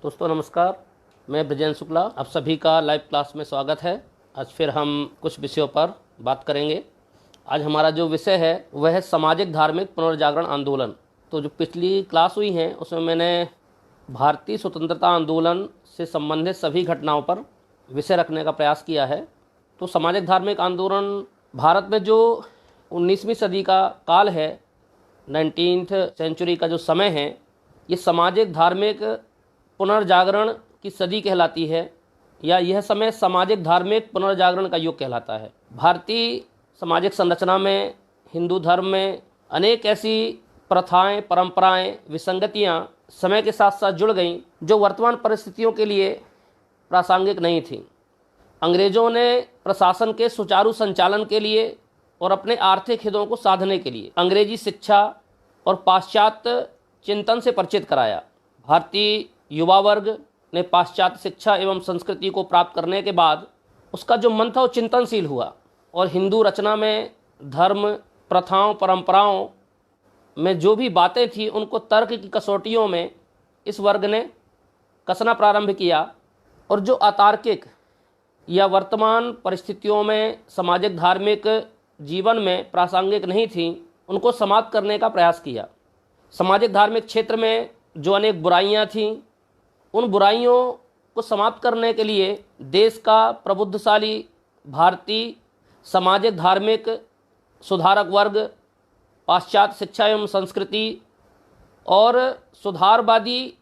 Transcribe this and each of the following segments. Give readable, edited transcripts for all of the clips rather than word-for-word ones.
दोस्तों नमस्कार, मैं ब्रजेंद्र शुक्ला, आप सभी का लाइव क्लास में स्वागत है। आज फिर हम कुछ विषयों पर बात करेंगे। आज हमारा जो विषय है वह है सामाजिक धार्मिक पुनर्जागरण आंदोलन। तो जो पिछली क्लास हुई है उसमें मैंने भारतीय स्वतंत्रता आंदोलन से संबंधित सभी घटनाओं पर विषय रखने का प्रयास किया है। तो सामाजिक धार्मिक आंदोलन भारत में जो 19वीं सदी का काल है, 19th सेंचुरी का जो समय है, ये सामाजिक धार्मिक पुनर्जागरण की सदी कहलाती है, या यह समय सामाजिक धार्मिक पुनर्जागरण का युग कहलाता है। भारतीय सामाजिक संरचना में, हिंदू धर्म में अनेक ऐसी प्रथाएं, परंपराएं, विसंगतियां समय के साथ साथ जुड़ गईं जो वर्तमान परिस्थितियों के लिए प्रासंगिक नहीं थीं। अंग्रेज़ों ने प्रशासन के सुचारू संचालन के लिए और अपने आर्थिक हितों को साधने के लिए अंग्रेजी शिक्षा और पाश्चात्य चिंतन से परिचित कराया। भारतीय युवा वर्ग ने पाश्चात्य शिक्षा एवं संस्कृति को प्राप्त करने के बाद उसका जो मन था वो चिंतनशील हुआ, और हिंदू रचना में धर्म, प्रथाओं, परंपराओं में जो भी बातें थी उनको तर्क की कसौटियों में इस वर्ग ने कसना प्रारंभ किया, और जो अतार्किक या वर्तमान परिस्थितियों में सामाजिक धार्मिक जीवन में प्रासंगिक नहीं थी उनको समाप्त करने का प्रयास किया। सामाजिक धार्मिक क्षेत्र में जो अनेक बुराइयां थीं, उन बुराइयों को समाप्त करने के लिए देश का प्रबुद्धशाली भारतीय सामाजिक धार्मिक सुधारक वर्ग, पाश्चात्य शिक्षा एवं संस्कृति और सुधारवादी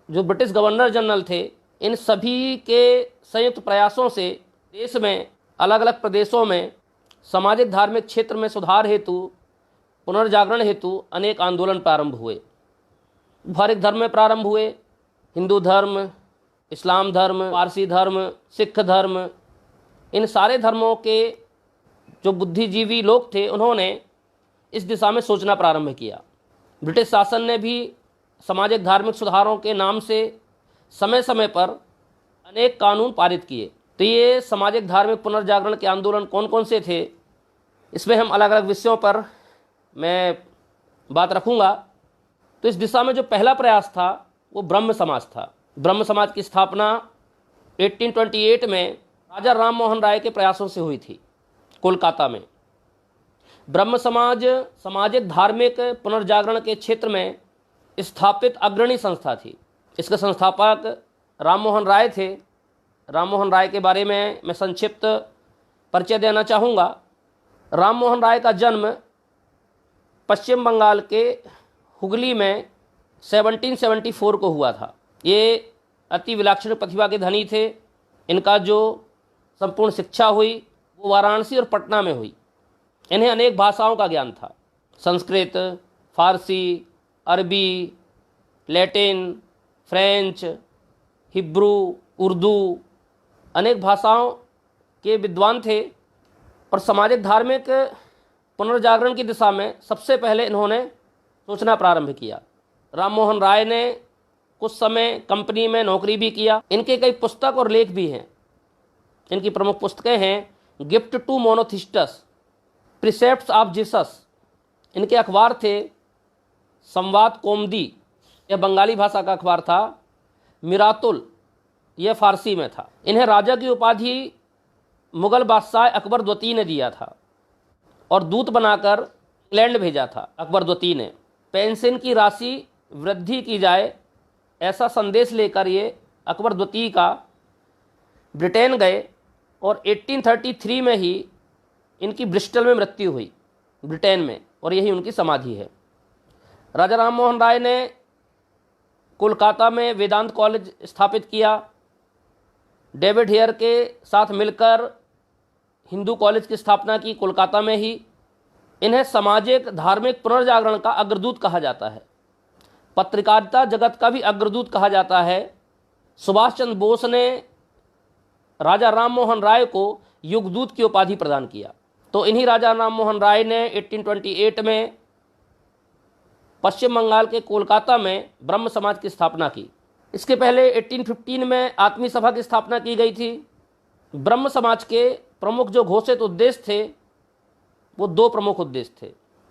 जो ब्रिटिश गवर्नर जनरल थे, इन सभी के संयुक्त प्रयासों से देश में अलग अलग प्रदेशों में सामाजिक धार्मिक क्षेत्र में सुधार हेतु, पुनर्जागरण हेतु अनेक आंदोलन प्रारंभ हुए। वैदिक धर्म में प्रारंभ हुए, हिंदू धर्म, इस्लाम धर्म, पारसी धर्म, सिख धर्म, इन सारे धर्मों के जो बुद्धिजीवी लोग थे उन्होंने इस दिशा में सोचना प्रारंभ किया। ब्रिटिश शासन ने भी सामाजिक धार्मिक सुधारों के नाम से समय समय पर अनेक कानून पारित किए। तो ये सामाजिक धार्मिक पुनर्जागरण के आंदोलन कौन कौन से थे, इसमें हम अलग अलग विषयों पर मैं बात रखूँगा। तो इस दिशा में जो पहला प्रयास था वो ब्रह्म समाज था। ब्रह्म समाज की स्थापना 1828 में राजा राम मोहन राय के प्रयासों से हुई थी, कोलकाता में। ब्रह्म समाज सामाजिक धार्मिक पुनर्जागरण के क्षेत्र में स्थापित अग्रणी संस्था थी। इसके संस्थापक राम मोहन राय थे। राम मोहन राय के बारे में मैं संक्षिप्त परिचय देना चाहूँगा। राम मोहन राय का जन्म पश्चिम बंगाल के हुगली में 1774 को हुआ था। ये अति विलक्षण प्रतिभा के धनी थे। इनका जो संपूर्ण शिक्षा हुई वो वाराणसी और पटना में हुई। इन्हें अनेक भाषाओं का ज्ञान था, संस्कृत, फारसी, अरबी, लैटिन, फ्रेंच, हिब्रू, उर्दू, अनेक भाषाओं के विद्वान थे। और सामाजिक धार्मिक पुनर्जागरण की दिशा में सबसे पहले इन्होंने सोचना प्रारंभ किया। राम मोहन राय ने कुछ समय कंपनी में नौकरी भी किया। इनके कई पुस्तक और लेख भी हैं। इनकी प्रमुख पुस्तकें हैं गिफ्ट टू मोनोथिस्टस, प्रिसेप्ट्स ऑफ जीसस। इनके अखबार थे संवाद कौमुदी, यह बंगाली भाषा का अखबार था। मिरातुल, यह फारसी में था। इन्हें राजा की उपाधि मुगल बादशाह अकबर द्वितीय ने दिया था और दूत बनाकर इंग्लैंड भेजा था अकबर द्वितीय ने। पेंशन की राशि वृद्धि की जाए ऐसा संदेश लेकर ये अकबर द्वितीय का ब्रिटेन गए, और 1833 में ही इनकी ब्रिस्टल में मृत्यु हुई, ब्रिटेन में, और यही उनकी समाधि है। राजा राम मोहन राय ने कोलकाता में वेदांत कॉलेज स्थापित किया। डेविड हेयर के साथ मिलकर हिंदू कॉलेज की स्थापना की कोलकाता में ही। इन्हें सामाजिक धार्मिक पुनर्जागरण का अग्रदूत कहा जाता है। पत्रकारिता जगत का भी अग्रदूत कहा जाता है। सुभाष चंद्र बोस ने राजा राम मोहन राय को युगदूत की उपाधि प्रदान किया। तो इन्हीं राजा राम मोहन राय ने 1828 में पश्चिम बंगाल के कोलकाता में ब्रह्म समाज की स्थापना की। इसके पहले 1815 में आत्मीय सभा की स्थापना की गई थी। ब्रह्म समाज के प्रमुख जो घोषित उद्देश्य थे वो दो प्रमुख उद्देश्य थे।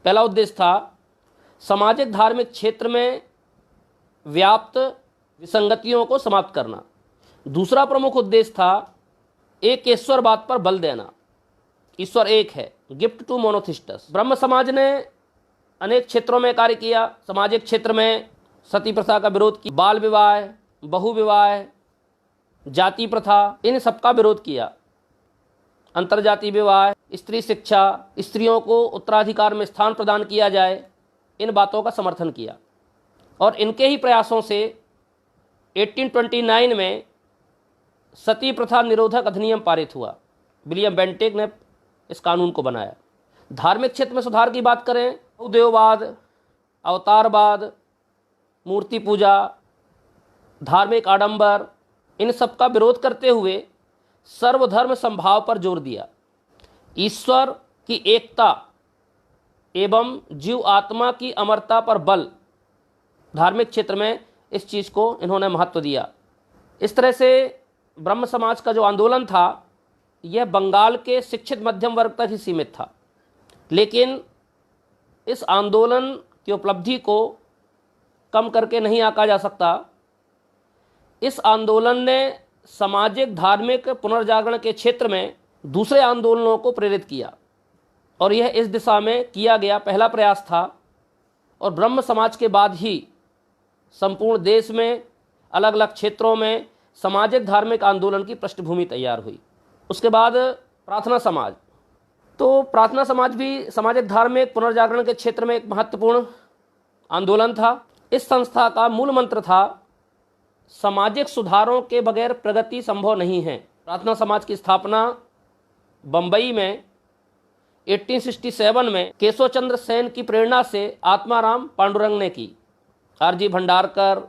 पहला उद्देश्य था सामाजिक धार्मिक क्षेत्र में व्याप्त विसंगतियों को समाप्त करना। दूसरा प्रमुख उद्देश्य था एक ईश्वरवाद पर बल देना, ईश्वर एक है, गिफ्ट टू मोनोथिस्टस। ब्रह्म समाज ने अनेक क्षेत्रों में कार्य किया। सामाजिक क्षेत्र में सती प्रथा का विरोध किया, बाल विवाह, बहु विवाह, जाति प्रथा, इन सबका विरोध किया। अंतरजातीय विवाह, स्त्री शिक्षा, स्त्रियों को उत्तराधिकार में स्थान प्रदान किया जाए, इन बातों का समर्थन किया। और इनके ही प्रयासों से 1829 में सती प्रथा निरोधक अधिनियम पारित हुआ। विलियम बेंटिक ने इस कानून को बनाया। धार्मिक क्षेत्र में सुधार की बात करें, देववाद, अवतारवाद, मूर्ति पूजा, धार्मिक आडंबर, इन सब का विरोध करते हुए सर्वधर्म समभाव पर जोर दिया। ईश्वर की एकता एवं जीव आत्मा की अमरता पर बल, धार्मिक क्षेत्र में इस चीज़ को इन्होंने महत्व दिया। इस तरह से ब्रह्म समाज का जो आंदोलन था यह बंगाल के शिक्षित मध्यम वर्ग तक ही सीमित था, लेकिन इस आंदोलन की उपलब्धि को कम करके नहीं आंका जा सकता। इस आंदोलन ने सामाजिक धार्मिक पुनर्जागरण के क्षेत्र में दूसरे आंदोलनों को प्रेरित किया और यह इस दिशा में किया गया पहला प्रयास था। और ब्रह्म समाज के बाद ही संपूर्ण देश में अलग अलग क्षेत्रों में सामाजिक धार्मिक आंदोलन की पृष्ठभूमि तैयार हुई। उसके बाद प्रार्थना समाज, तो प्रार्थना समाज भी सामाजिक धार्मिक पुनर्जागरण के क्षेत्र में एक महत्वपूर्ण आंदोलन था। इस संस्था का मूल मंत्र था सामाजिक सुधारों के बगैर प्रगति संभव नहीं है। प्रार्थना समाज की स्थापना बंबई में 1867 में केशव चंद्र सेन की प्रेरणा से आत्माराम पांडुरंग ने की। आरजी भंडारकर,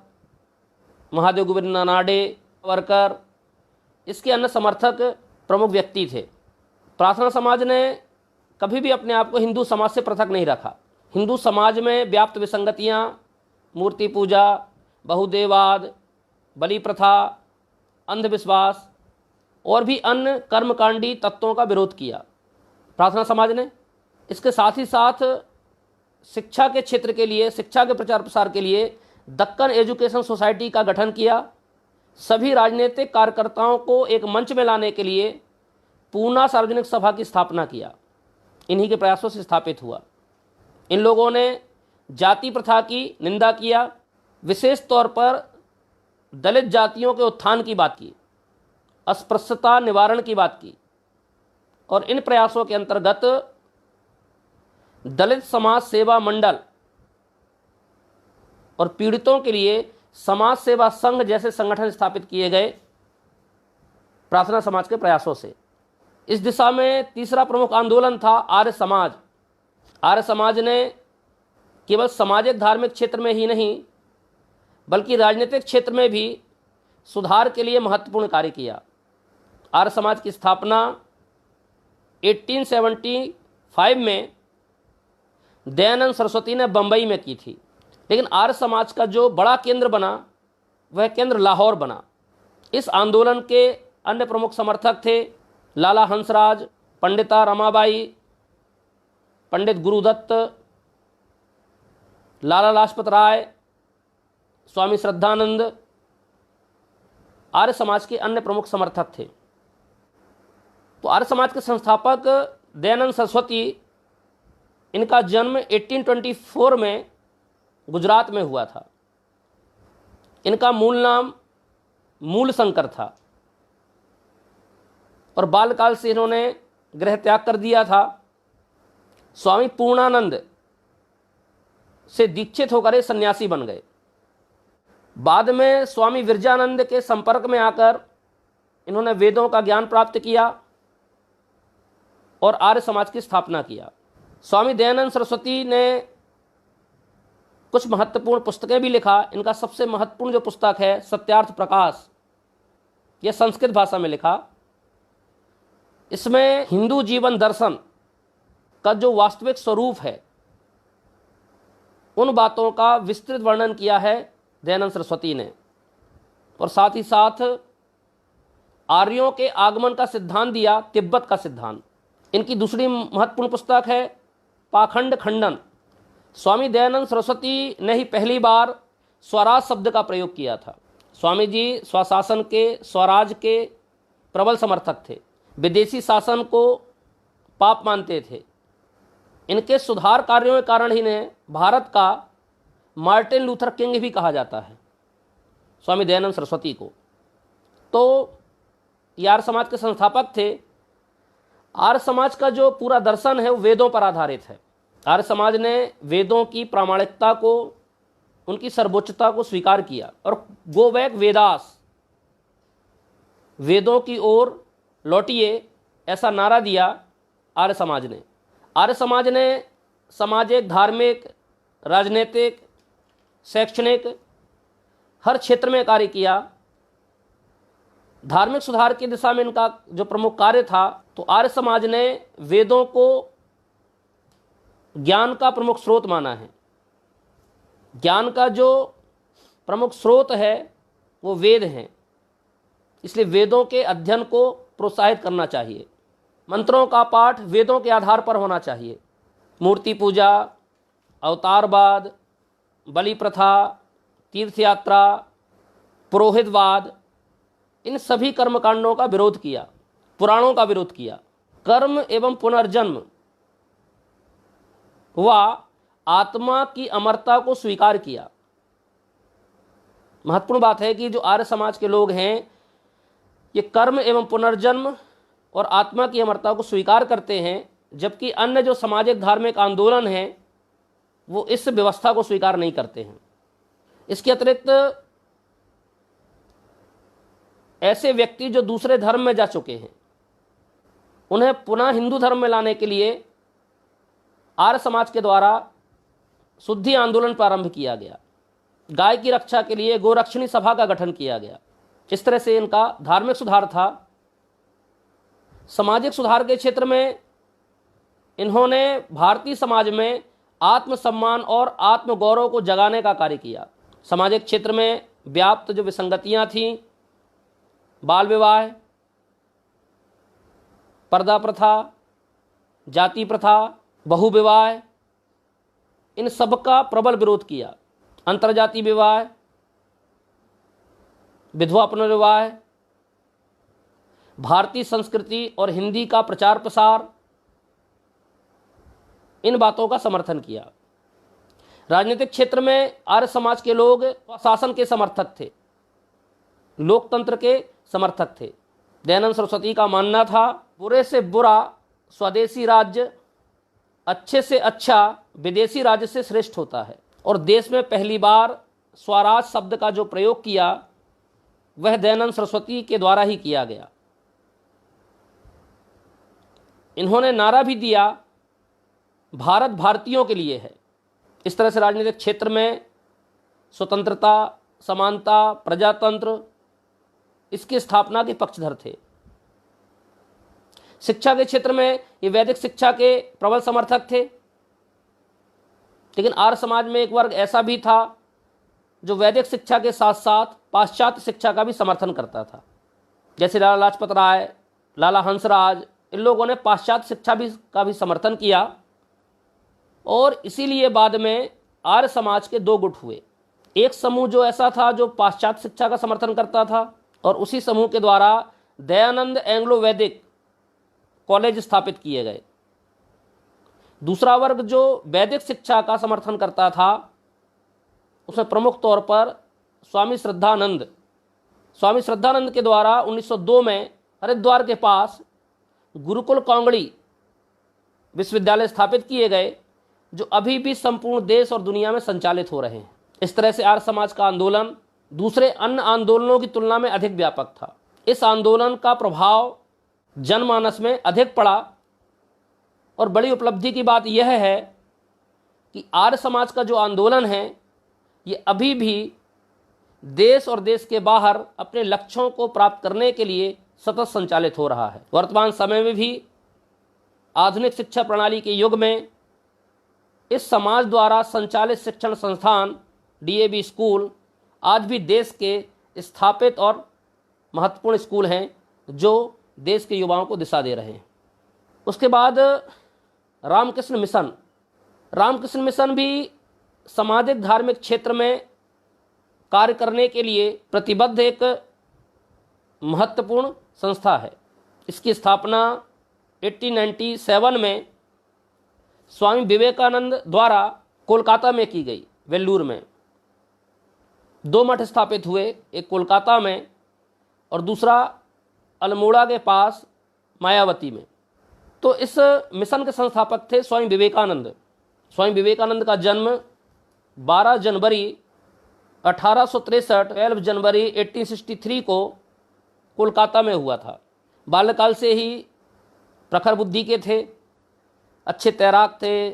महादेव गोविंद नानाडे, वर्कर, इसके अन्य समर्थक प्रमुख व्यक्ति थे। प्रार्थना समाज ने कभी भी अपने आप को हिंदू समाज से पृथक नहीं रखा। हिंदू समाज में व्याप्त विसंगतियाँ, मूर्ति पूजा, बहुदेववाद, बलि प्रथा, अंधविश्वास और भी अन्य कर्मकांडी तत्वों का विरोध किया प्रार्थना समाज ने। इसके साथ ही साथ शिक्षा के क्षेत्र के लिए, शिक्षा के प्रचार प्रसार के लिए दक्कन एजुकेशन सोसाइटी का गठन किया। सभी राजनीतिक कार्यकर्ताओं को एक मंच में लाने के लिए पूना सार्वजनिक सभा की स्थापना किया। इन्हीं के प्रयासों से स्थापित हुआ। इन लोगों ने जाति प्रथा की निंदा किया, विशेष तौर पर दलित जातियों के उत्थान की बात की, अस्पृश्यता निवारण की बात की। और इन प्रयासों के अंतर्गत दलित समाज सेवा मंडल और पीड़ितों के लिए समाज सेवा संघ जैसे संगठन स्थापित किए गए प्रार्थना समाज के प्रयासों से। इस दिशा में तीसरा प्रमुख आंदोलन था आर्य समाज। आर्य समाज ने केवल सामाजिक धार्मिक क्षेत्र में ही नहीं बल्कि राजनीतिक क्षेत्र में भी सुधार के लिए महत्वपूर्ण कार्य किया। आर्य समाज की स्थापना 1875 में दयानंद सरस्वती ने बंबई में की थी, लेकिन आर्य समाज का जो बड़ा केंद्र बना वह केंद्र लाहौर बना। इस आंदोलन के अन्य प्रमुख समर्थक थे लाला हंसराज, पंडिता रमाबाई, पंडित गुरुदत्त, लाला लाजपत राय, स्वामी श्रद्धानंद आर्य समाज के अन्य प्रमुख समर्थक थे। तो आर्य समाज के संस्थापक दयानंद सरस्वती, इनका जन्म 1824 में गुजरात में हुआ था। इनका मूल नाम मूल शंकर था और बालकाल से इन्होंने गृह त्याग कर दिया था। स्वामी पूर्णानंद से दीक्षित होकर ये सन्यासी बन गए। बाद में स्वामी विरजानंद के संपर्क में आकर इन्होंने वेदों का ज्ञान प्राप्त किया और आर्य समाज की स्थापना किया। स्वामी दयानंद सरस्वती ने कुछ महत्वपूर्ण पुस्तकें भी लिखा। इनका सबसे महत्वपूर्ण जो पुस्तक है सत्यार्थ प्रकाश, यह संस्कृत भाषा में लिखा। इसमें हिंदू जीवन दर्शन का जो वास्तविक स्वरूप है उन बातों का विस्तृत वर्णन किया है दयानंद सरस्वती ने। और साथ ही साथ आर्यों के आगमन का सिद्धांत दिया, तिब्बत का सिद्धांत। इनकी दूसरी महत्वपूर्ण पुस्तक है पाखंड खंडन। स्वामी दयानंद सरस्वती ने ही पहली बार स्वराज शब्द का प्रयोग किया था। स्वामी जी स्वशासन के, स्वराज के प्रबल समर्थक थे। विदेशी शासन को पाप मानते थे। इनके सुधार कार्यों के कारण ही इन्हें भारत का मार्टिन लूथर किंग भी कहा जाता है, स्वामी दयानंद सरस्वती को। तो ये आर्य समाज के संस्थापक थे। आर्य समाज का जो पूरा दर्शन है वो वेदों पर आधारित है। आर्य समाज ने वेदों की प्रामाणिकता को, उनकी सर्वोच्चता को स्वीकार किया और गो बैक वेदास, वेदों की ओर लौटिए, ऐसा नारा दिया आर्य समाज ने। आर्य समाज ने सामाजिक, धार्मिक, राजनीतिक, शैक्षणिक हर क्षेत्र में कार्य किया। धार्मिक सुधार की दिशा में इनका जो प्रमुख कार्य था, तो आर्य समाज ने वेदों को ज्ञान का प्रमुख स्रोत माना है। ज्ञान का जो प्रमुख स्रोत है वो वेद हैं, इसलिए वेदों के अध्ययन को प्रोत्साहित करना चाहिए। मंत्रों का पाठ वेदों के आधार पर होना चाहिए। मूर्ति पूजा, अवतारवाद, बलि प्रथा, तीर्थ यात्रा, पुरोहितवाद, इन सभी कर्मकांडों का विरोध किया, पुराणों का विरोध किया। कर्म एवं पुनर्जन्म व आत्मा की अमरता को स्वीकार किया। महत्वपूर्ण बात है कि जो आर्य समाज के लोग हैं ये कर्म एवं पुनर्जन्म और आत्मा की अमरता को स्वीकार करते हैं, जबकि अन्य जो सामाजिक धार्मिक आंदोलन हैं वो इस व्यवस्था को स्वीकार नहीं करते हैं। इसके अतिरिक्त ऐसे व्यक्ति जो दूसरे धर्म में जा चुके हैं उन्हें पुनः हिंदू धर्म में लाने के लिए आर्य समाज के द्वारा शुद्धि आंदोलन प्रारंभ किया गया। गाय की रक्षा के लिए गोरक्षणी सभा का गठन किया गया। इस तरह से इनका धार्मिक सुधार था। सामाजिक सुधार के क्षेत्र में इन्होंने भारतीय समाज में आत्मसम्मान और आत्मगौरव को जगाने का कार्य किया। सामाजिक क्षेत्र में व्याप्त जो विसंगतियां थीं, बाल विवाह, पर्दा प्रथा, जाति प्रथा, बहुविवाह, इन सब का प्रबल विरोध किया। अंतरजातीय विवाह, विधवा पुनर्विवाह, भारतीय संस्कृति और हिंदी का प्रचार प्रसार, इन बातों का समर्थन किया। राजनीतिक क्षेत्र में आर्य समाज के लोग शासन के समर्थक थे, लोकतंत्र के समर्थक थे। दयानंद सरस्वती का मानना था बुरे से बुरा स्वदेशी राज्य अच्छे से अच्छा विदेशी राज्य से श्रेष्ठ होता है, और देश में पहली बार स्वराज शब्द का जो प्रयोग किया वह दयानंद सरस्वती के द्वारा ही किया गया। इन्होंने नारा भी दिया, भारत भारतीयों के लिए है। इस तरह से राजनीतिक क्षेत्र में स्वतंत्रता, समानता, प्रजातंत्र, इसकी स्थापना के पक्षधर थे। शिक्षा के क्षेत्र में ये वैदिक शिक्षा के प्रबल समर्थक थे। लेकिन आर्य समाज में एक वर्ग ऐसा भी था जो वैदिक शिक्षा के साथ साथ पाश्चात्य शिक्षा का भी समर्थन करता था, जैसे लाला लाजपत राय, लाला हंसराज, इन लोगों ने पाश्चात्य शिक्षा का भी समर्थन किया। और इसीलिए बाद में आर्य समाज के दो गुट हुए। एक समूह जो ऐसा था जो पाश्चात्य शिक्षा का समर्थन करता था, और उसी समूह के द्वारा दयानंद एंग्लो वैदिक कॉलेज स्थापित किए गए। दूसरा वर्ग जो वैदिक शिक्षा का समर्थन करता था, उसमें प्रमुख तौर पर स्वामी श्रद्धानंद के द्वारा 1902 में हरिद्वार के पास गुरुकुल कांगड़ी विश्वविद्यालय स्थापित किए गए, जो अभी भी संपूर्ण देश और दुनिया में संचालित हो रहे हैं। इस तरह से आर्य समाज का आंदोलन दूसरे अन्य आंदोलनों की तुलना में अधिक व्यापक था। इस आंदोलन का प्रभाव जनमानस में अधिक पड़ा, और बड़ी उपलब्धि की बात यह है कि आर्य समाज का जो आंदोलन है ये अभी भी देश और देश के बाहर अपने लक्ष्यों को प्राप्त करने के लिए सतत संचालित हो रहा है। वर्तमान समय में भी आधुनिक शिक्षा प्रणाली के युग में इस समाज द्वारा संचालित शिक्षण संस्थान डीएवी स्कूल आज भी देश के स्थापित और महत्वपूर्ण स्कूल हैं जो देश के युवाओं को दिशा दे रहे हैं। उसके बाद रामकृष्ण मिशन भी सामाजिक धार्मिक क्षेत्र में कार्य करने के लिए प्रतिबद्ध एक महत्वपूर्ण संस्था है। इसकी स्थापना 1897 में स्वामी विवेकानंद द्वारा कोलकाता में की गई। वेल्लूर में 2 मठ स्थापित हुए, एक कोलकाता में और दूसरा अल्मोड़ा के पास मायावती में। तो इस मिशन के संस्थापक थे स्वामी विवेकानंद। स्वामी विवेकानंद का जन्म 12 जनवरी 1863, 12 जनवरी 1863 को कोलकाता में हुआ था। बाल्यकाल से ही प्रखर बुद्धि के थे, अच्छे तैराक थे,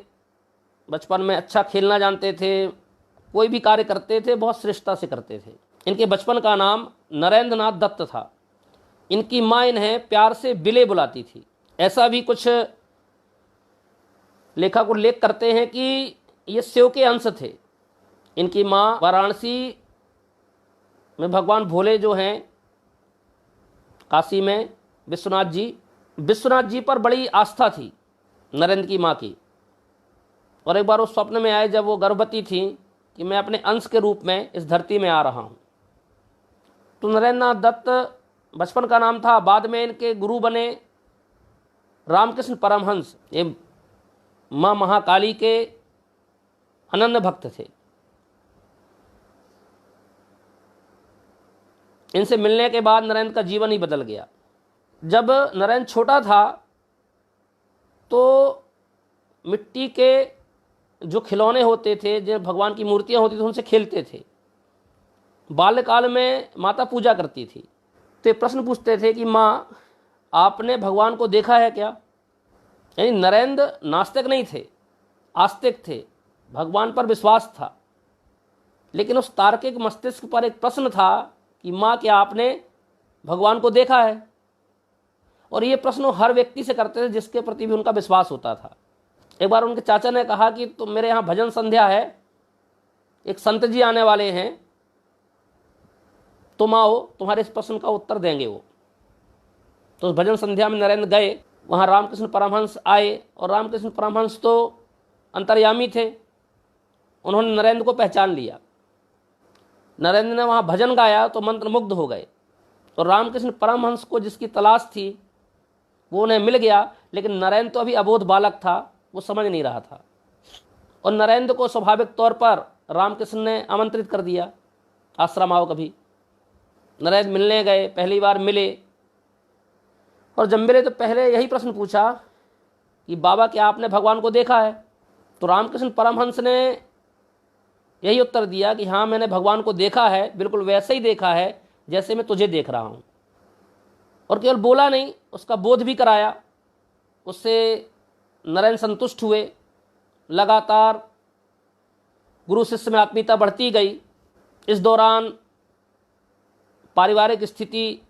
बचपन में अच्छा खेलना जानते थे, कोई भी कार्य करते थे बहुत श्रेष्ठता से करते थे। इनके बचपन का नाम नरेंद्र नाथ दत्त था। इनकी माँ इन्हें प्यार से बिले बुलाती थी। ऐसा भी कुछ लेखक उल्लेख करते हैं कि ये शिव के अंश थे। इनकी माँ वाराणसी में भगवान भोले जो हैं, काशी में विश्वनाथ जी पर बड़ी आस्था थी नरेंद्र की माँ की। और एक बार उस स्वप्न में आए जब वो गर्भवती थी कि मैं अपने अंश के रूप में इस धरती में आ रहा हूँ। तो नरेंद्र नाथ दत्त बचपन का नाम था। बाद में इनके गुरु बने रामकृष्ण परमहंस। ये माँ महाकाली के अनन्य भक्त थे। इनसे मिलने के बाद नरेंद्र का जीवन ही बदल गया। जब नरेंद्र छोटा था तो मिट्टी के जो खिलौने होते थे, जो भगवान की मूर्तियां होती थी, उनसे खेलते थे। बाल्यकाल में माता पूजा करती थी तो प्रश्न पूछते थे कि माँ, आपने भगवान को देखा है क्या? यानी नरेंद्र नास्तिक नहीं थे, आस्तिक थे, भगवान पर विश्वास था। लेकिन उस तार्किक मस्तिष्क पर एक प्रश्न था कि माँ, क्या आपने भगवान को देखा है? और ये प्रश्न वो हर व्यक्ति से करते थे जिसके प्रति भी उनका विश्वास होता था। एक बार उनके चाचा ने कहा कि तुम मेरे यहाँ भजन संध्या है, एक संत जी आने वाले हैं, तुम आओ, तुम्हारे इस प्रश्न का उत्तर देंगे वो। तो उस भजन संध्या में नरेंद्र गए। वहाँ रामकृष्ण परमहंस आए और रामकृष्ण परमहंस तो अंतर्यामी थे। उन्होंने नरेंद्र को पहचान लिया। नरेंद्र ने वहाँ भजन गाया तो मंत्रमुग्ध हो गए। तो रामकृष्ण परमहंस को जिसकी तलाश थी वो उन्हें मिल गया। लेकिन नरेंद्र तो अभी अबोध बालक था, वो समझ नहीं रहा था। और नरेंद्र को स्वाभाविक तौर पर रामकृष्ण ने आमंत्रित कर दिया, आश्रम आओ कभी। नरेंद्र मिलने गए, पहली बार मिले। और जब मिले तो पहले यही प्रश्न पूछा कि बाबा, क्या आपने भगवान को देखा है? तो रामकृष्ण परमहंस ने यही उत्तर दिया कि हाँ, मैंने भगवान को देखा है, बिल्कुल वैसे ही देखा है जैसे मैं तुझे देख रहा हूँ। और केवल बोला नहीं, उसका बोध भी कराया। उससे नरेंद्र संतुष्ट हुए। लगातार गुरु शिष्य में आत्मीयता बढ़ती गई। इस दौरान पारिवारिक स्थिति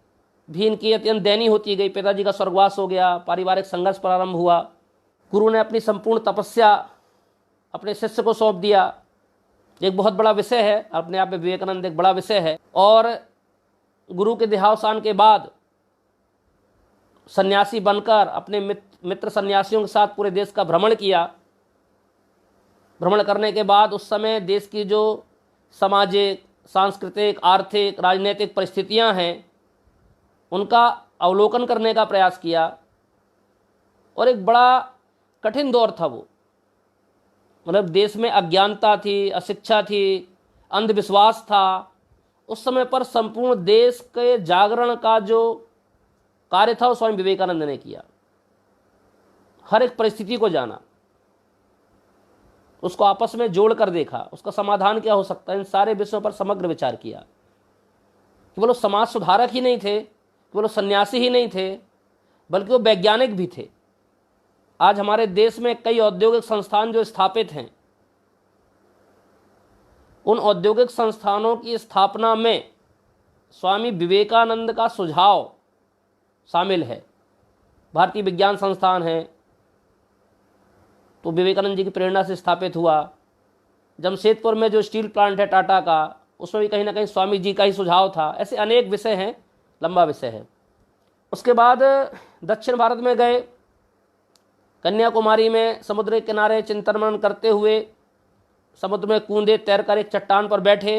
भी इनकी अत्यंत दयनीय होती गई। पिताजी का स्वर्गवास हो गया, पारिवारिक संघर्ष प्रारंभ हुआ। गुरु ने अपनी संपूर्ण तपस्या अपने शिष्य को सौंप दिया। एक बहुत बड़ा विषय है, अपने आप में विवेकानंद एक बड़ा विषय है। और गुरु के देहावसान के बाद सन्यासी बनकर अपने मित्र सन्यासियों के साथ पूरे देश का भ्रमण किया। भ्रमण करने के बाद उस समय देश की जो सामाजिक, सांस्कृतिक, आर्थिक, राजनीतिक परिस्थितियां हैं उनका अवलोकन करने का प्रयास किया। और एक बड़ा कठिन दौर था वो। मतलब देश में अज्ञानता थी, अशिक्षा थी, अंधविश्वास था। उस समय पर संपूर्ण देश के जागरण का जो कार्य था वो स्वामी विवेकानंद ने किया। हर एक परिस्थिति को जाना, उसको आपस में जोड़ कर देखा, उसका समाधान क्या हो सकता है, इन सारे विषयों पर समग्र विचार किया। केवल वो समाज सुधारक ही नहीं थे, केवल वो सन्यासी ही नहीं थे, बल्कि वो वैज्ञानिक भी थे। आज हमारे देश में कई औद्योगिक संस्थान जो स्थापित हैं, उन औद्योगिक संस्थानों की स्थापना में स्वामी विवेकानंद का सुझाव शामिल है। भारतीय विज्ञान संस्थान है तो विवेकानंद जी की प्रेरणा से स्थापित हुआ। जमशेदपुर में जो स्टील प्लांट है टाटा का, उसमें भी कहीं ना कहीं स्वामी जी का ही सुझाव था। ऐसे अनेक विषय हैं, लंबा विषय है। उसके बाद दक्षिण भारत में गए। कन्याकुमारी में समुद्र के किनारे चिंतन मनन करते हुए समुद्र में कूदे तैरकर एक चट्टान पर बैठे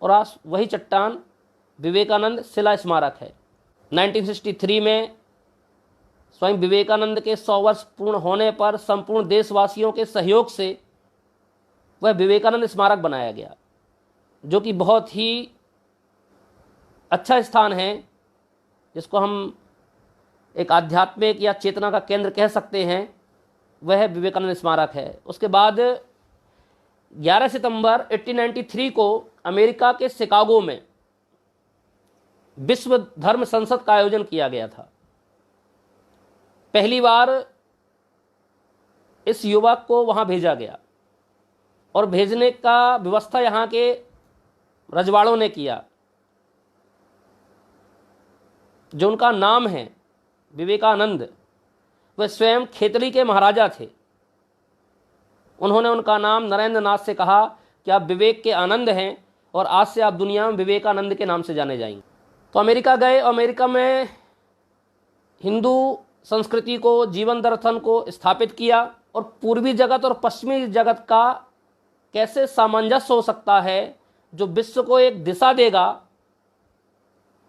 और आज वही चट्टान विवेकानंद शिला स्मारक है। 1963 में स्वयं विवेकानंद के 100 वर्ष पूर्ण होने पर संपूर्ण देशवासियों के सहयोग से वह विवेकानंद स्मारक बनाया गया, जो कि बहुत ही अच्छा स्थान है, जिसको हम एक आध्यात्मिक या चेतना का केंद्र कह सकते हैं। वह विवेकानंद स्मारक है। उसके बाद 11 सितंबर 1893 को अमेरिका के शिकागो में विश्व धर्म संसद का आयोजन किया गया था। पहली बार इस युवक को वहां भेजा गया और भेजने का व्यवस्था यहाँ के रजवाड़ों ने किया। जो उनका नाम है विवेकानंद, वह स्वयं खेतड़ी के महाराजा थे। उन्होंने उनका नाम नरेंद्र नाथ से कहा कि आप विवेक के आनंद हैं और आज से आप दुनिया में विवेकानंद के नाम से जाने जाएंगे। तो अमेरिका गए। अमेरिका में हिंदू संस्कृति को, जीवन दर्शन को स्थापित किया और पूर्वी जगत और पश्चिमी जगत का कैसे सामंजस्य हो सकता है जो विश्व को एक दिशा देगा।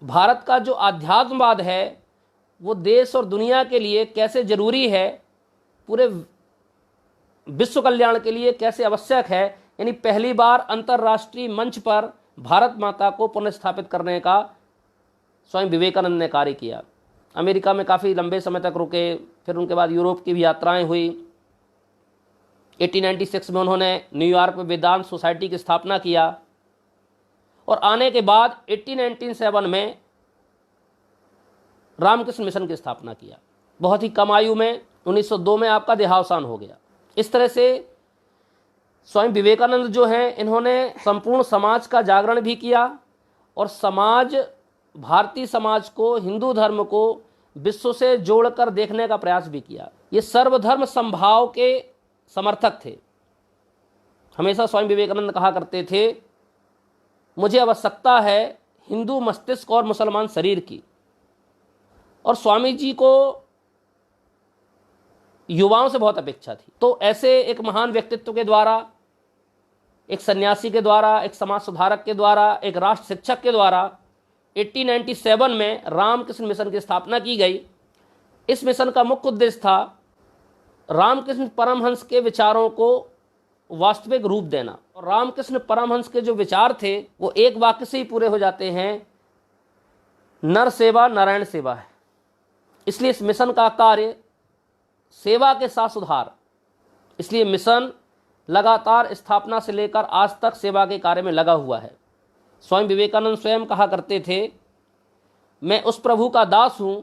भारत का जो अध्यात्मवाद है वो देश और दुनिया के लिए कैसे जरूरी है, पूरे विश्व कल्याण के लिए कैसे आवश्यक है। यानी पहली बार अंतर्राष्ट्रीय मंच पर भारत माता को पुनर्स्थापित करने का स्वयं विवेकानंद ने कार्य किया। अमेरिका में काफ़ी लंबे समय तक रुके, फिर उनके बाद यूरोप की भी यात्राएं हुई। 1896 में उन्होंने न्यूयॉर्क में वेदांत सोसाइटी की स्थापना किया और आने के बाद 1897 में रामकृष्ण मिशन की स्थापना किया। बहुत ही कम आयु में 1902 में आपका देहावसान हो गया। इस तरह से स्वयं विवेकानंद जो हैं, इन्होंने संपूर्ण समाज का जागरण भी किया और भारतीय समाज को, हिंदू धर्म को विश्व से जोड़कर देखने का प्रयास भी किया। ये सर्वधर्म समभाव के समर्थक थे। हमेशा स्वयं विवेकानंद कहा करते थे, मुझे आवश्यकता है हिंदू मस्तिष्क और मुसलमान शरीर की। और स्वामी जी को युवाओं से बहुत अपेक्षा थी। तो ऐसे एक महान व्यक्तित्व के द्वारा, एक सन्यासी के द्वारा, एक समाज सुधारक के द्वारा, एक राष्ट्र शिक्षक के द्वारा 1897 में रामकृष्ण मिशन की स्थापना की गई। इस मिशन का मुख्य उद्देश्य था रामकृष्ण परमहंस के विचारों को वास्तविक रूप देना। और रामकृष्ण परमहंस के जो विचार थे वो एक वाक्य से ही पूरे हो जाते हैं, नर सेवा नारायण सेवा है। इसलिए इस मिशन का कार्य सेवा के साथ सुधार, इसलिए मिशन लगातार स्थापना से लेकर आज तक सेवा के कार्य में लगा हुआ है। स्वयं विवेकानंद स्वयं कहा करते थे, मैं उस प्रभु का दास हूं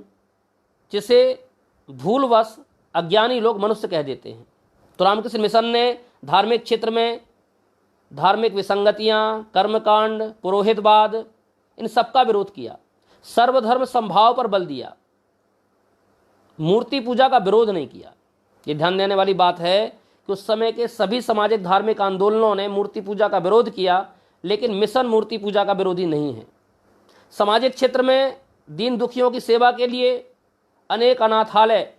जिसे भूलवश अज्ञानी लोग मनुष्य कह देते हैं। तो रामकृष्ण मिशन ने धार्मिक क्षेत्र में धार्मिक विसंगतियां, कर्मकांड, पुरोहितवाद, इन सब का विरोध किया। सर्वधर्म समभाव पर बल दिया, मूर्ति पूजा का विरोध नहीं किया। ये ध्यान देने वाली बात है कि उस समय के सभी सामाजिक धार्मिक आंदोलनों ने मूर्ति पूजा का विरोध किया, लेकिन मिशन मूर्ति पूजा का विरोधी नहीं है। सामाजिक क्षेत्र में दीन दुखियों की सेवा के लिए अनेक अनाथालय,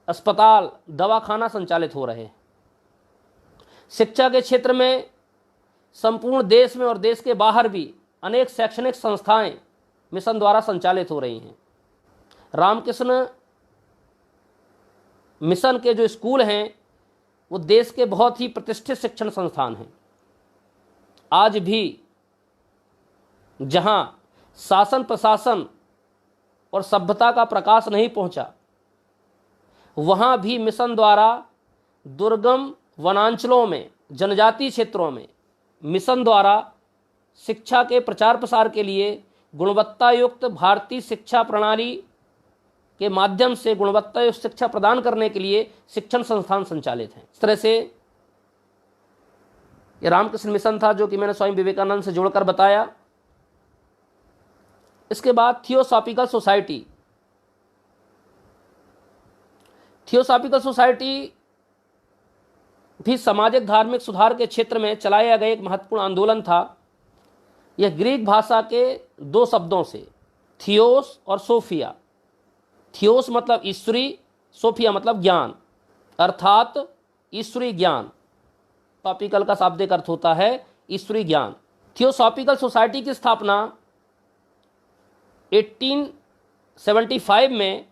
अस्पताल, दवाखाना संचालित हो रहे हैं। शिक्षा के क्षेत्र में संपूर्ण देश में और देश के बाहर भी अनेक शैक्षणिक संस्थाएं मिशन द्वारा संचालित हो रही हैं। रामकृष्ण मिशन के जो स्कूल हैं वो देश के बहुत ही प्रतिष्ठित शिक्षण संस्थान हैं। आज भी जहां शासन प्रशासन और सभ्यता का प्रकाश नहीं पहुंचा, वहां भी मिशन द्वारा दुर्गम वनांचलों में, जनजातीय क्षेत्रों में मिशन द्वारा शिक्षा के प्रचार प्रसार के लिए गुणवत्ता युक्त भारतीय शिक्षा प्रणाली के माध्यम से गुणवत्ता युक्त शिक्षा प्रदान करने के लिए शिक्षण संस्थान संचालित हैं। इस तरह से ये रामकृष्ण मिशन था जो कि मैंने स्वयं विवेकानंद से जोड़कर बताया। इसके बाद थियोसॉफिकल सोसाइटी। थियोसॉफिकल सोसाइटी भी सामाजिक धार्मिक सुधार के क्षेत्र में चलाया गया एक महत्वपूर्ण आंदोलन था। यह ग्रीक भाषा के दो शब्दों से, थियोस और सोफिया। थियोस मतलब ईश्वरी, सोफिया मतलब ज्ञान, अर्थात ईश्वरी ज्ञान। टॉपिकल का शाब्दिक अर्थ होता है ईश्वरी ज्ञान। थियोसॉफिकल सोसाइटी की स्थापना 1875 में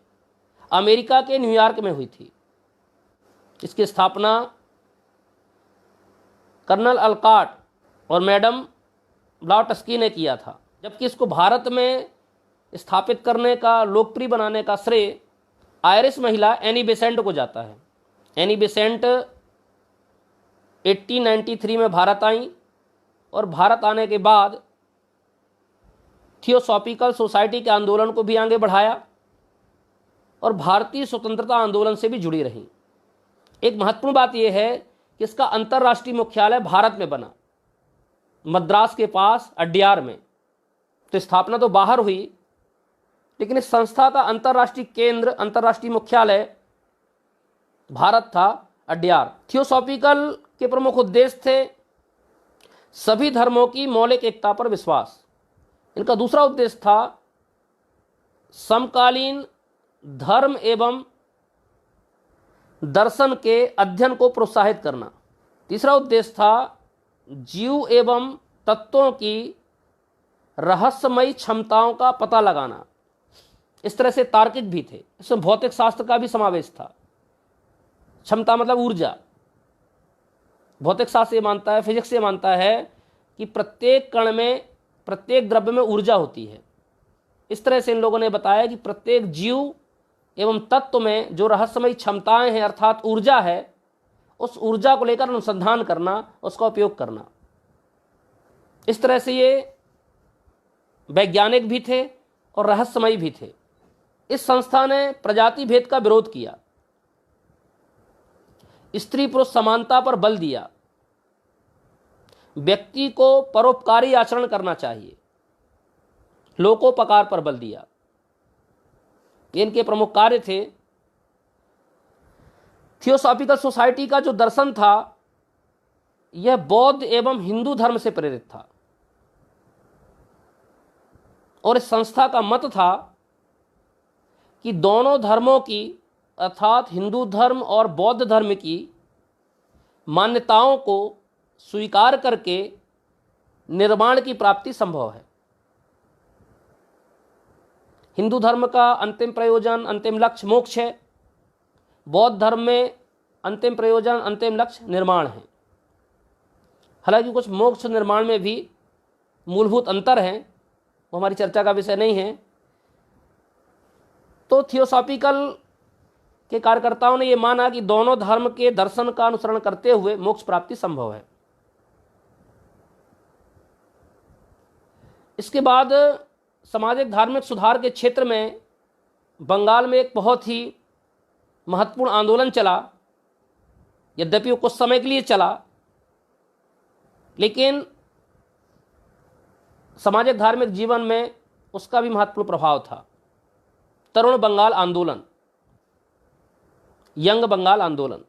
अमेरिका के न्यूयॉर्क में हुई थी। इसकी स्थापना कर्नल अलकॉट और मैडम ब्लाउटस्की ने किया था, जबकि इसको भारत में स्थापित करने का, लोकप्रिय बनाने का श्रेय आयरिश महिला एनी बेसेंट को जाता है। एनी बेसेंट 1893 में भारत आई और भारत आने के बाद थियोसॉफिकल सोसाइटी के आंदोलन को भी आगे बढ़ाया और भारतीय स्वतंत्रता आंदोलन से भी जुड़ी रही। एक महत्वपूर्ण बात यह है कि इसका अंतर्राष्ट्रीय मुख्यालय भारत में बना, मद्रास के पास अड्यार में। तो स्थापना तो बाहर हुई, लेकिन इस संस्था का अंतर्राष्ट्रीय केंद्र, अंतर्राष्ट्रीय मुख्यालय भारत था, अड्यार। थियोसॉफिकल के प्रमुख उद्देश्य थे सभी धर्मों की मौलिक एकता पर विश्वास। इनका दूसरा उद्देश्य था समकालीन धर्म एवं दर्शन के अध्ययन को प्रोत्साहित करना। तीसरा उद्देश्य था जीव एवं तत्वों की रहस्यमयी क्षमताओं का पता लगाना। इस तरह से तार्किक भी थे, इसमें भौतिक शास्त्र का भी समावेश था। क्षमता मतलब ऊर्जा। भौतिक शास्त्र ये मानता है, फिजिक्स ये मानता है कि प्रत्येक कण में, प्रत्येक द्रव्य में ऊर्जा होती है। इस तरह से इन लोगों ने बताया कि प्रत्येक जीव एवं तत्व में जो रहस्यमयी क्षमताएं हैं, अर्थात ऊर्जा है, उस ऊर्जा को लेकर अनुसंधान करना, उसका उपयोग करना। इस तरह से ये वैज्ञानिक भी थे और रहस्यमयी भी थे। इस संस्था ने प्रजाति भेद का विरोध किया, स्त्री पुरुष समानता पर बल दिया, व्यक्ति को परोपकारी आचरण करना चाहिए, लोकोपकार पर बल दिया। ये इनके प्रमुख कार्य थे। थियोसॉफिकल सोसाइटी का जो दर्शन था यह बौद्ध एवं हिंदू धर्म से प्रेरित था और इस संस्था का मत था कि दोनों धर्मों की, अर्थात हिंदू धर्म और बौद्ध धर्म की मान्यताओं को स्वीकार करके निर्वाण की प्राप्ति संभव है। हिंदू धर्म का अंतिम प्रयोजन, अंतिम लक्ष्य मोक्ष है। बौद्ध धर्म में अंतिम प्रयोजन, अंतिम लक्ष्य निर्माण है। हालांकि कुछ मोक्ष निर्माण में भी मूलभूत अंतर हैं, वो हमारी चर्चा का विषय नहीं है। तो थियोसॉफिकल के कार्यकर्ताओं ने यह माना कि दोनों धर्म के दर्शन का अनुसरण करते हुए मोक्ष प्राप्ति संभव है। इसके बाद सामाजिक धार्मिक सुधार के क्षेत्र में बंगाल में एक बहुत ही महत्वपूर्ण आंदोलन चला। यद्यपि वो कुछ समय के लिए चला, लेकिन सामाजिक धार्मिक जीवन में उसका भी महत्वपूर्ण प्रभाव था। तरुण बंगाल आंदोलन, यंग बंगाल आंदोलन।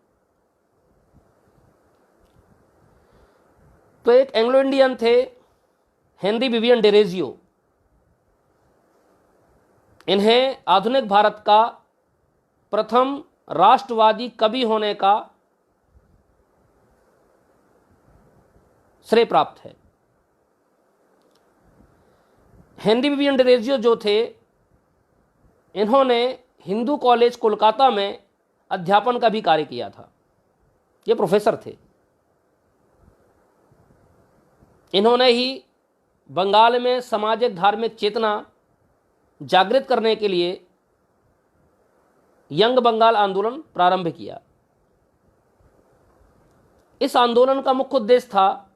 तो एक एंग्लो इंडियन थे, हेनरी विवियन डेरेजियो। इन्हें आधुनिक भारत का प्रथम राष्ट्रवादी कवि होने का श्रेय प्राप्त है। हेनरी विवियन डेरेजियो जो थे, इन्होंने हिंदू कॉलेज कोलकाता में अध्यापन का भी कार्य किया था। ये प्रोफेसर थे। इन्होंने ही बंगाल में सामाजिक धार्मिक चेतना जागृत करने के लिए यंग बंगाल आंदोलन प्रारंभ किया। इस आंदोलन का मुख्य उद्देश्य था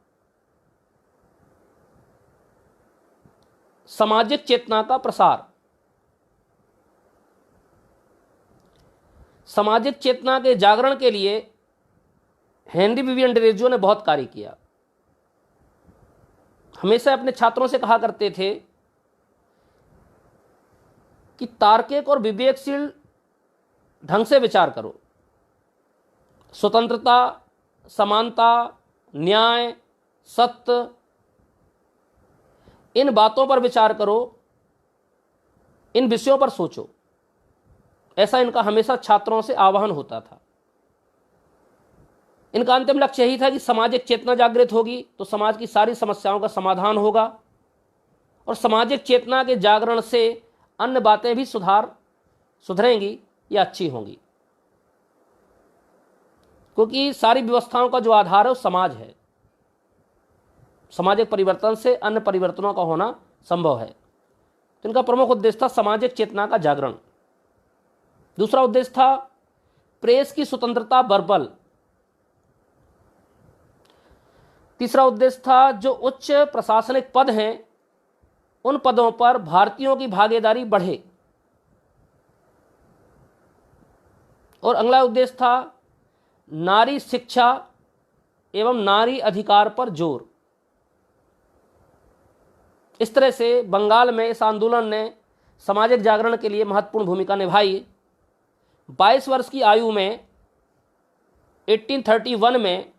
सामाजिक चेतना का प्रसार। सामाजिक चेतना के जागरण के लिए हेनरी विवियन डेरेजियो ने बहुत कार्य किया। हमेशा अपने छात्रों से कहा करते थे कि तार्किक और विवेकशील ढंग से विचार करो। स्वतंत्रता, समानता, न्याय, सत्य, इन बातों पर विचार करो, इन विषयों पर सोचो। ऐसा इनका हमेशा छात्रों से आह्वान होता था। इनका अंतिम लक्ष्य यही था कि सामाजिक चेतना जागृत होगी तो समाज की सारी समस्याओं का समाधान होगा, और सामाजिक चेतना के जागरण से अन्य बातें भी सुधरेंगी या अच्छी होंगी, क्योंकि सारी व्यवस्थाओं का जो आधार है वो समाज है। सामाजिक परिवर्तन से अन्य परिवर्तनों का होना संभव है। तो इनका प्रमुख उद्देश्य था सामाजिक चेतना का जागरण। दूसरा उद्देश्य था प्रेस की स्वतंत्रता बरबल। तीसरा उद्देश्य था जो उच्च प्रशासनिक पद हैं उन पदों पर भारतीयों की भागीदारी बढ़े। और अगला उद्देश्य था नारी शिक्षा एवं नारी अधिकार पर जोर। इस तरह से बंगाल में इस आंदोलन ने सामाजिक जागरण के लिए महत्वपूर्ण भूमिका निभाई। 22 वर्ष की आयु में 1831 में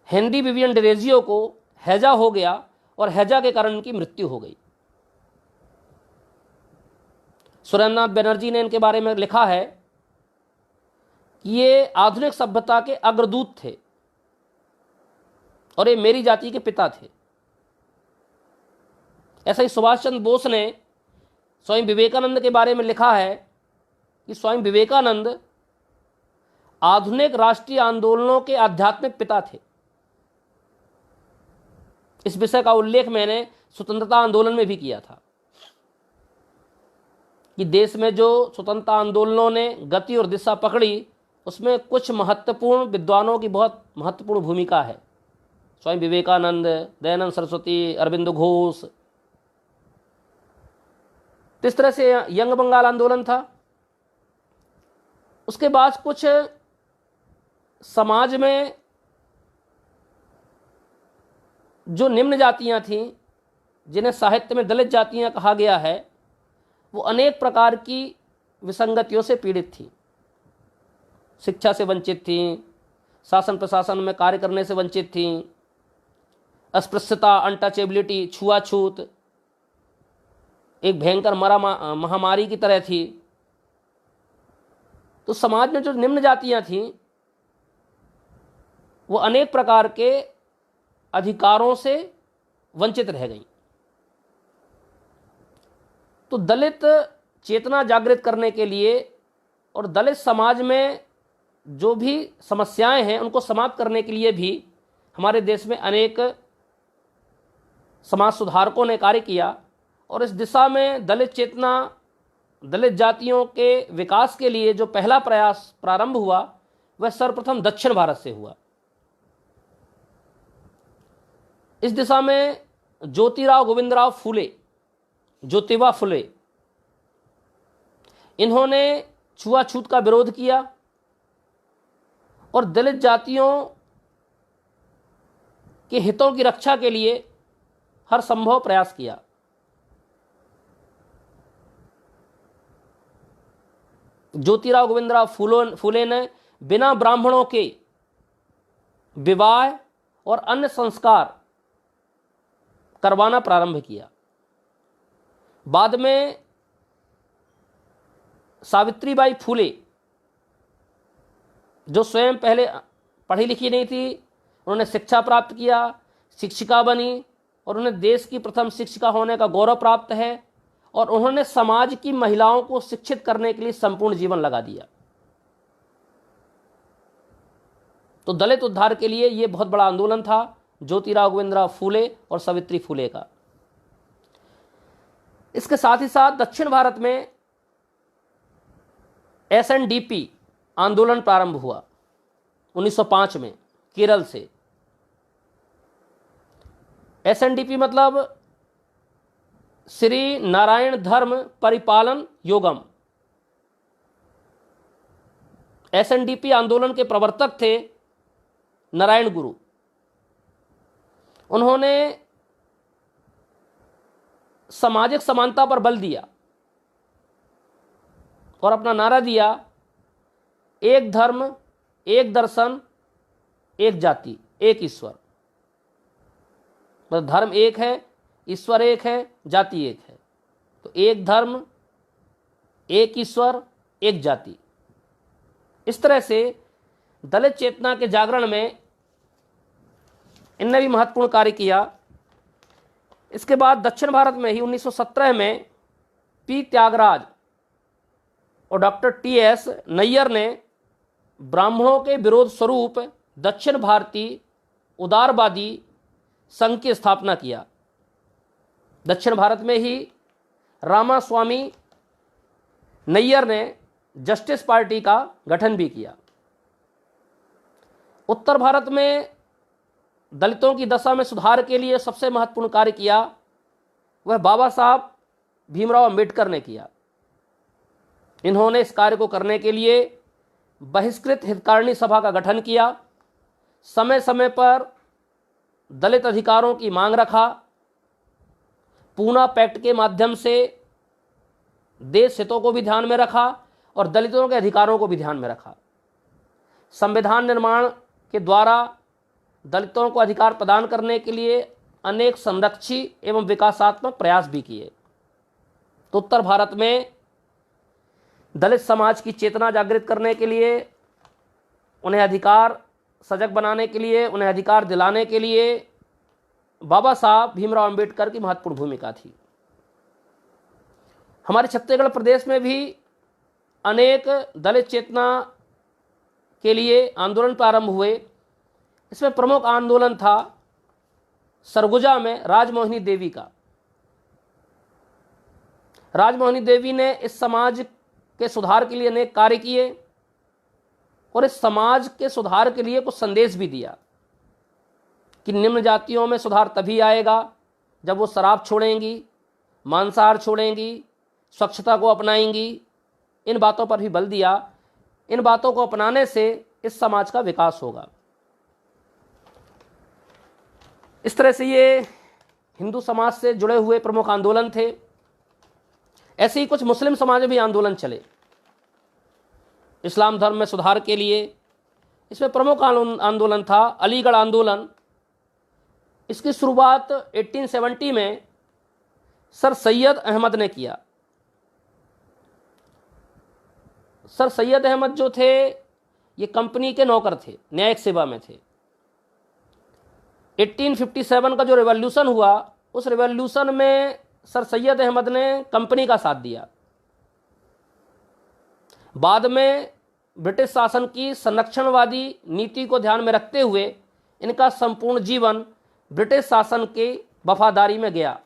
हेनरी विवियन डिरेजियो को हैजा हो गया और हैजा के कारण इनकी मृत्यु हो गई। सुरेंद्रनाथ बनर्जी ने इनके बारे में लिखा है कि ये आधुनिक सभ्यता के अग्रदूत थे और ये मेरी जाति के पिता थे। ऐसा ही सुभाष चंद्र बोस ने स्वामी विवेकानंद के बारे में लिखा है कि स्वामी विवेकानंद आधुनिक राष्ट्रीय आंदोलनों के आध्यात्मिक पिता थे। इस विषय का उल्लेख मैंने स्वतंत्रता आंदोलन में भी किया था कि देश में जो स्वतंत्रता आंदोलनों ने गति और दिशा पकड़ी उसमें कुछ महत्वपूर्ण विद्वानों की बहुत महत्वपूर्ण भूमिका है। स्वामी विवेकानंद, दयानंद सरस्वती, अरविंद घोष। तो इस तरह से यंग बंगाल आंदोलन था। उसके बाद कुछ समाज में जो निम्न जातियां थीं, जिन्हें साहित्य में दलित जातियां कहा गया है, वो अनेक प्रकार की विसंगतियों से पीड़ित थीं। शिक्षा से वंचित थीं, शासन प्रशासन में कार्य करने से वंचित थीं, अस्पृश्यता, अनटचेबिलिटी, छुआछूत एक भयंकर महामारी की तरह थी। तो समाज में जो निम्न जातियां थीं वो अनेक प्रकार के अधिकारों से वंचित रह गईं। तो दलित चेतना जागृत करने के लिए और दलित समाज में जो भी समस्याएं हैं उनको समाप्त करने के लिए भी हमारे देश में अनेक समाज सुधारकों ने कार्य किया। और इस दिशा में दलित चेतना, दलित जातियों के विकास के लिए जो पहला प्रयास प्रारंभ हुआ वह सर्वप्रथम दक्षिण भारत से हुआ। इस दिशा में ज्योतिराव गोविंदराव फूले, ज्योतिबा फुले, इन्होंने छुआछूत का विरोध किया और दलित जातियों के हितों की रक्षा के लिए हर संभव प्रयास किया। ज्योतिराव गोविंदराव फूले ने बिना ब्राह्मणों के विवाह और अन्य संस्कार करवाना प्रारंभ किया। बाद में सावित्रीबाई फूले, जो स्वयं पहले पढ़ी लिखी नहीं थी, उन्होंने शिक्षा प्राप्त किया, शिक्षिका बनी और उन्हें देश की प्रथम शिक्षिका होने का गौरव प्राप्त है और उन्होंने समाज की महिलाओं को शिक्षित करने के लिए संपूर्ण जीवन लगा दिया। तो दलित उद्धार के लिए यह बहुत बड़ा आंदोलन था ज्योतिराव गोविंदराव फूले और सावित्री फूले का। इसके साथ ही साथ दक्षिण भारत में एसएनडीपी आंदोलन प्रारंभ हुआ 1905 में केरल से। एसएनडीपी मतलब श्री नारायण धर्म परिपालन योगम। एसएनडीपी आंदोलन के प्रवर्तक थे नारायण गुरु। उन्होंने सामाजिक समानता पर बल दिया और अपना नारा दिया, एक धर्म, एक दर्शन, एक जाति, एक ईश्वर। मतलब धर्म एक है, ईश्वर एक है, जाति एक है। तो एक धर्म, एक ईश्वर, एक जाति। इस तरह से दलित चेतना के जागरण में इनने भी महत्वपूर्ण कार्य किया। इसके बाद दक्षिण भारत में ही 1917 में पी त्यागराज और डॉक्टर टी.एस. नैयर ने ब्राह्मणों के विरोध स्वरूप दक्षिण भारतीय उदारवादी संघ की स्थापना किया। दक्षिण भारत में ही रामास्वामी नैयर ने जस्टिस पार्टी का गठन भी किया। उत्तर भारत में दलितों की दशा में सुधार के लिए सबसे महत्वपूर्ण कार्य किया वह बाबा साहब भीमराव अंबेडकर ने किया। इन्होंने इस कार्य को करने के लिए बहिष्कृत हितकारिणी सभा का गठन किया, समय समय पर दलित अधिकारों की मांग रखा, पूना पैक्ट के माध्यम से देश हितों को भी ध्यान में रखा और दलितों के अधिकारों को भी ध्यान में रखा। संविधान निर्माण के द्वारा दलितों को अधिकार प्रदान करने के लिए अनेक संरक्षी एवं विकासात्मक प्रयास भी किए। तो उत्तर भारत में दलित समाज की चेतना जागृत करने के लिए, उन्हें अधिकार सजग बनाने के लिए, उन्हें अधिकार दिलाने के लिए बाबा साहब भीमराव अंबेडकर की महत्वपूर्ण भूमिका थी। हमारे छत्तीसगढ़ प्रदेश में भी अनेक दलित चेतना के लिए आंदोलन प्रारंभ हुए। इसमें प्रमुख आंदोलन था सरगुजा में राजमोहिनी देवी का। राजमोहिनी देवी ने इस समाज के सुधार के लिए अनेक कार्य किए और इस समाज के सुधार के लिए कुछ संदेश भी दिया कि निम्न जातियों में सुधार तभी आएगा जब वो शराब छोड़ेंगी, मांसाहार छोड़ेंगी, स्वच्छता को अपनाएंगी। इन बातों पर भी बल दिया। इन बातों को अपनाने से इस समाज का विकास होगा। इस तरह से ये हिंदू समाज से जुड़े हुए प्रमुख आंदोलन थे। ऐसे ही कुछ मुस्लिम समाज में भी आंदोलन चले इस्लाम धर्म में सुधार के लिए। इसमें प्रमुख आंदोलन था अलीगढ़ आंदोलन। इसकी शुरुआत 1870 में सर सैयद अहमद ने किया। सर सैयद अहमद जो थे ये कंपनी के नौकर थे, न्यायिक सेवा में थे। 1857 का जो रिवॉल्यूशन हुआ, उस रिवॉल्यूशन में सर सैयद अहमद ने कंपनी का साथ दिया। बाद में ब्रिटिश शासन की संरक्षणवादी नीति को ध्यान में रखते हुए इनका संपूर्ण जीवन ब्रिटिश शासन की वफादारी में गया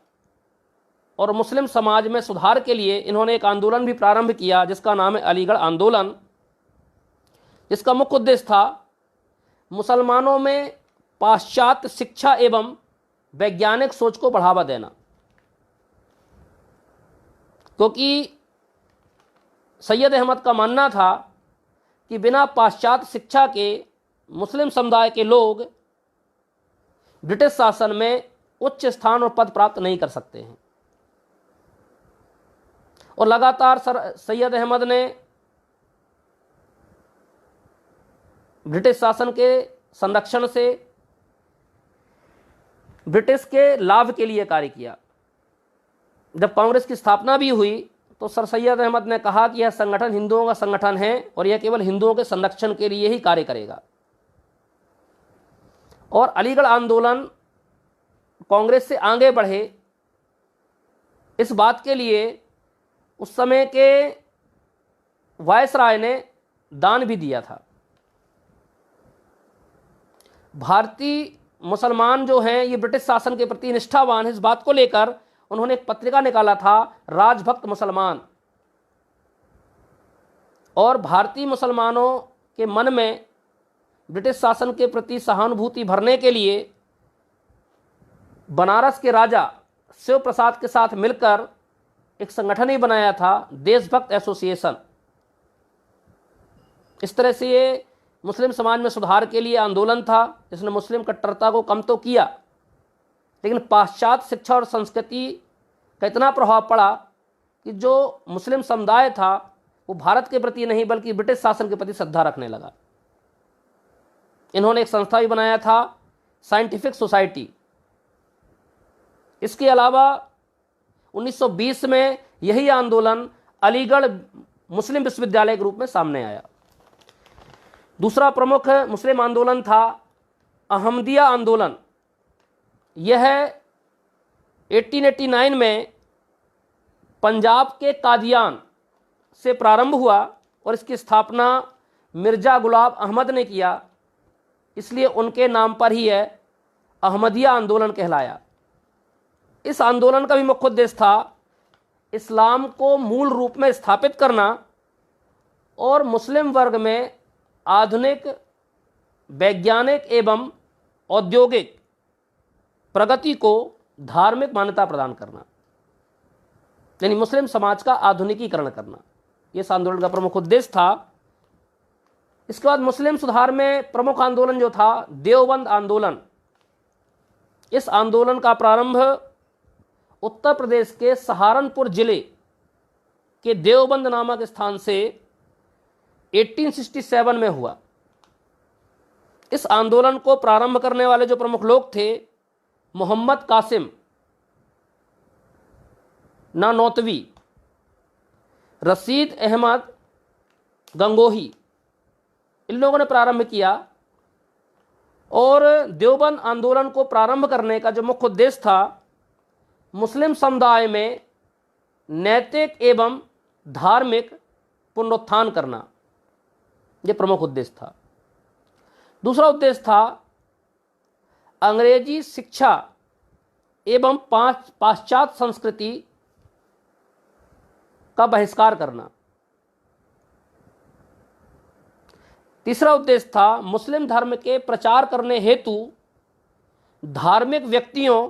और मुस्लिम समाज में सुधार के लिए इन्होंने एक आंदोलन भी प्रारंभ किया जिसका नाम है अलीगढ़ आंदोलन। इसका मुख्य उद्देश्य था मुसलमानों में पाश्चात्य शिक्षा एवं वैज्ञानिक सोच को बढ़ावा देना, क्योंकि सैयद अहमद का मानना था कि बिना पाश्चात्य शिक्षा के मुस्लिम समुदाय के लोग ब्रिटिश शासन में उच्च स्थान और पद प्राप्त नहीं कर सकते हैं। और लगातार सर सैयद अहमद ने ब्रिटिश शासन के संरक्षण से ब्रिटिश के लाभ के लिए कार्य किया। जब कांग्रेस की स्थापना भी हुई तो सर सैयद अहमद ने कहा कि यह संगठन हिंदुओं का संगठन है और यह केवल हिंदुओं के संरक्षण के लिए ही कार्य करेगा। और अलीगढ़ आंदोलन कांग्रेस से आगे बढ़े, इस बात के लिए उस समय के वायसराय ने दान भी दिया था। भारतीय मुसलमान जो हैं ये ब्रिटिश शासन के प्रति निष्ठावान है, इस बात को लेकर उन्होंने एक पत्रिका निकाला था राजभक्त मुसलमान। और भारतीय मुसलमानों के मन में ब्रिटिश शासन के प्रति सहानुभूति भरने के लिए बनारस के राजा शिव प्रसाद के साथ मिलकर एक संगठन ही बनाया था, देशभक्त एसोसिएशन। इस तरह से ये मुस्लिम समाज में सुधार के लिए आंदोलन था। इसने मुस्लिम कट्टरता को कम तो किया, लेकिन पाश्चात्य शिक्षा और संस्कृति का इतना प्रभाव पड़ा कि जो मुस्लिम समुदाय था वो भारत के प्रति नहीं बल्कि ब्रिटिश शासन के प्रति श्रद्धा रखने लगा। इन्होंने एक संस्था भी बनाया था साइंटिफिक सोसाइटी। इसके अलावा 1920 में यही आंदोलन अलीगढ़ मुस्लिम विश्वविद्यालय के रूप में सामने आया। दूसरा प्रमुख मुस्लिम आंदोलन था अहमदिया आंदोलन। यह 1889 में पंजाब के कादियान से प्रारंभ हुआ और इसकी स्थापना मिर्ज़ा गुलाब अहमद ने किया, इसलिए उनके नाम पर ही यह अहमदिया आंदोलन कहलाया। इस आंदोलन का भी मुख्य उद्देश्य था इस्लाम को मूल रूप में स्थापित करना और मुस्लिम वर्ग में आधुनिक वैज्ञानिक एवं औद्योगिक प्रगति को धार्मिक मान्यता प्रदान करना, यानी मुस्लिम समाज का आधुनिकीकरण करना, यह इस आंदोलन का प्रमुख उद्देश्य था। इसके बाद मुस्लिम सुधार में प्रमुख आंदोलन जो था देवबंद आंदोलन। इस आंदोलन का प्रारंभ उत्तर प्रदेश के सहारनपुर जिले के देवबंद नामक स्थान से 1867 में हुआ। इस आंदोलन को प्रारंभ करने वाले जो प्रमुख लोग थे मोहम्मद कासिम नानौतवी, रशीद अहमद गंगोही, इन लोगों ने प्रारंभ किया। और देवबंद आंदोलन को प्रारंभ करने का जो मुख्य उद्देश्य था मुस्लिम समुदाय में नैतिक एवं धार्मिक पुनरुत्थान करना, यह प्रमुख उद्देश्य था। दूसरा उद्देश्य था अंग्रेजी शिक्षा एवं पाश्चात्य संस्कृति का बहिष्कार करना। तीसरा उद्देश्य था मुस्लिम धर्म के प्रचार करने हेतु धार्मिक व्यक्तियों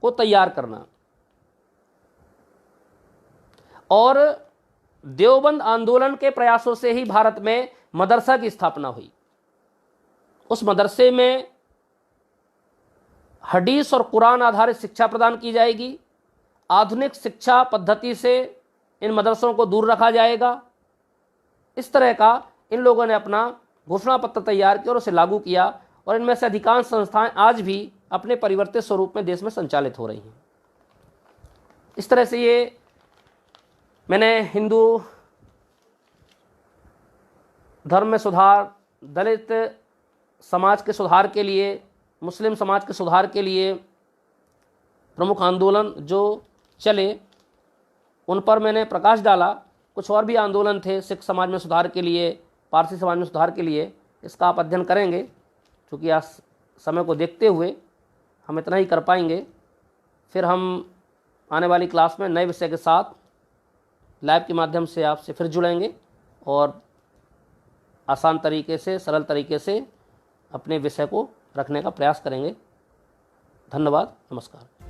को तैयार करना। और देवबंद आंदोलन के प्रयासों से ही भारत में मदरसा की स्थापना हुई। उस मदरसे में हदीस और कुरान आधारित शिक्षा प्रदान की जाएगी। आधुनिक शिक्षा पद्धति से इन मदरसों को दूर रखा जाएगा। इस तरह का इन लोगों ने अपना घोषणा पत्र तैयार किया और उसे लागू किया, और इनमें से अधिकांश संस्थाएं आज भी अपने परिवर्तित स्वरूप में देश में संचालित हो रही हैं। इस तरह से ये मैंने हिंदू धर्म में सुधार, दलित समाज के सुधार के लिए, मुस्लिम समाज के सुधार के लिए प्रमुख आंदोलन जो चले उन पर मैंने प्रकाश डाला। कुछ और भी आंदोलन थे सिख समाज में सुधार के लिए, पारसी समाज में सुधार के लिए, इसका आप अध्ययन करेंगे। क्योंकि आज समय को देखते हुए हम इतना ही कर पाएंगे। फिर हम आने वाली क्लास में नए विषय के साथ लाइव के माध्यम से आपसे फिर जुड़ेंगे और आसान तरीके से, सरल तरीके से अपने विषय को रखने का प्रयास करेंगे। धन्यवाद, नमस्कार।